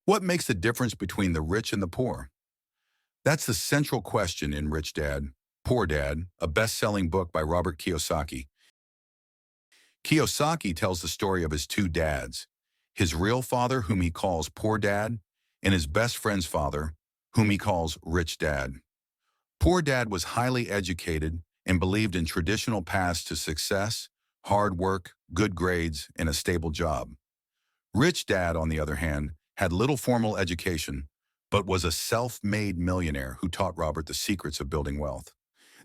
What makes the difference between the rich and the poor? That's the central question in Rich Dad, Poor Dad, a best-selling book by Robert Kiyosaki. Kiyosaki tells the story of his two dads, his real father, whom he calls Poor Dad, and his best friend's father, whom he calls Rich Dad. Poor Dad was highly educated and believed in traditional paths to success, hard work, good grades, and a stable job. Rich Dad, on the other hand, had little formal education, but was a self-made millionaire who taught Robert the secrets of building wealth.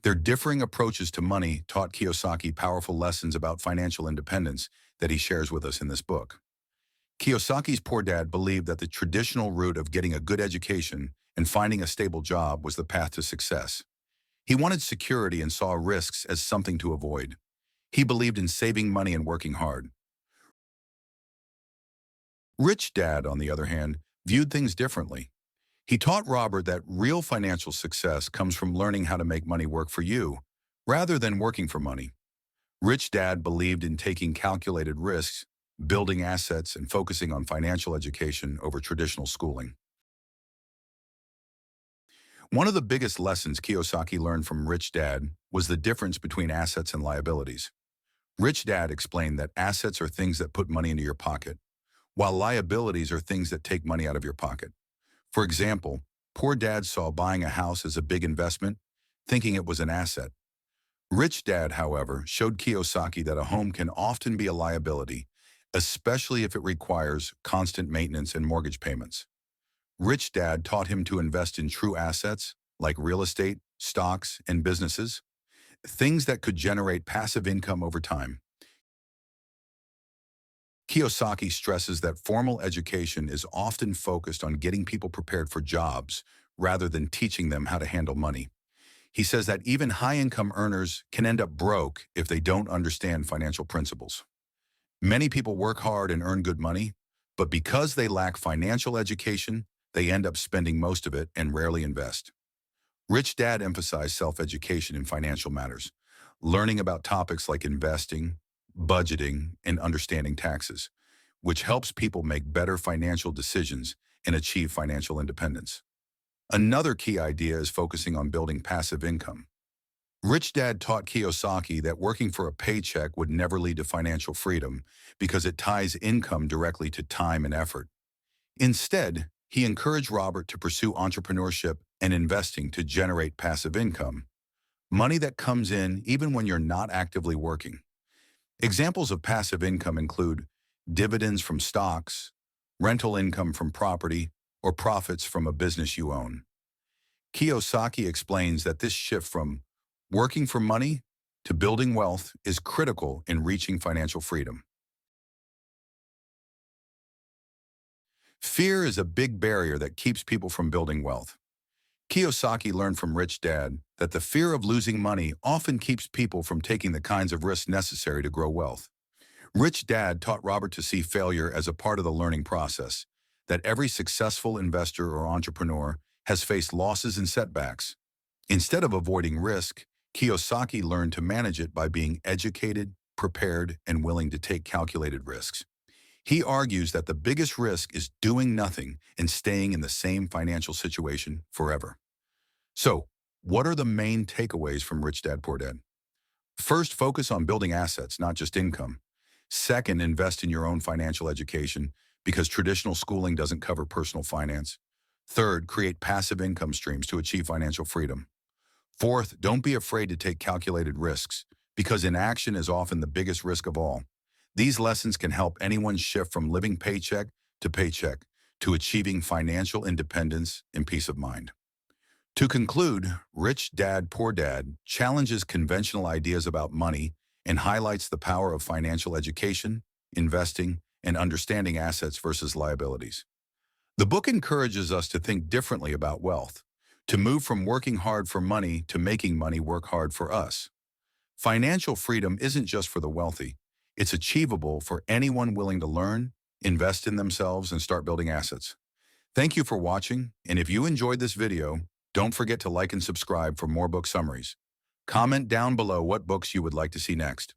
Their differing approaches to money taught Kiyosaki powerful lessons about financial independence that he shares with us in this book. Kiyosaki's Poor Dad believed that the traditional route of getting a good education and finding a stable job was the path to success. He wanted security and saw risks as something to avoid. He believed in saving money and working hard. Rich Dad, on the other hand, viewed things differently. He taught Robert that real financial success comes from learning how to make money work for you, rather than working for money. Rich Dad believed in taking calculated risks, building assets, and focusing on financial education over traditional schooling. One of the biggest lessons Kiyosaki learned from Rich Dad was the difference between assets and liabilities. Rich Dad explained that assets are things that put money into your pocket, while liabilities are things that take money out of your pocket. For example, Poor Dad saw buying a house as a big investment, thinking it was an asset. Rich Dad, however, showed Kiyosaki that a home can often be a liability, especially if it requires constant maintenance and mortgage payments. Rich Dad taught him to invest in true assets, like real estate, stocks, and businesses, things that could generate passive income over time. Kiyosaki stresses that formal education is often focused on getting people prepared for jobs rather than teaching them how to handle money. He says that even high-income earners can end up broke if they don't understand financial principles. Many people work hard and earn good money, but because they lack financial education, they end up spending most of it and rarely invest. Rich Dad emphasized self-education in financial matters, learning about topics like investing, budgeting, and understanding taxes, which helps people make better financial decisions and achieve financial independence. Another key idea is focusing on building passive income. Rich Dad taught Kiyosaki that working for a paycheck would never lead to financial freedom because it ties income directly to time and effort. Instead, he encouraged Robert to pursue entrepreneurship and investing to generate passive income, money that comes in even when you're not actively working. Examples of passive income include dividends from stocks, rental income from property, or profits from a business you own. Kiyosaki explains that this shift from working for money to building wealth is critical in reaching financial freedom. Fear is a big barrier that keeps people from building wealth. Kiyosaki learned from Rich Dad that the fear of losing money often keeps people from taking the kinds of risks necessary to grow wealth. Rich Dad taught Robert to see failure as a part of the learning process, that every successful investor or entrepreneur has faced losses and setbacks. Instead of avoiding risk, Kiyosaki learned to manage it by being educated, prepared, and willing to take calculated risks. He argues that the biggest risk is doing nothing and staying in the same financial situation forever. So, what are the main takeaways from Rich Dad, Poor Dad? First, focus on building assets, not just income. Second, invest in your own financial education because traditional schooling doesn't cover personal finance. Third, create passive income streams to achieve financial freedom. Fourth, don't be afraid to take calculated risks because inaction is often the biggest risk of all. These lessons can help anyone shift from living paycheck to achieving financial independence and peace of mind. To conclude, Rich Dad, Poor Dad challenges conventional ideas about money and highlights the power of financial education, investing, and understanding assets versus liabilities. The book encourages us to think differently about wealth, to move from working hard for money to making money work hard for us. Financial freedom isn't just for the wealthy. It's achievable for anyone willing to learn, invest in themselves, and start building assets. Thank you for watching, and if you enjoyed this video, don't forget to like and subscribe for more book summaries. Comment down below what books you would like to see next.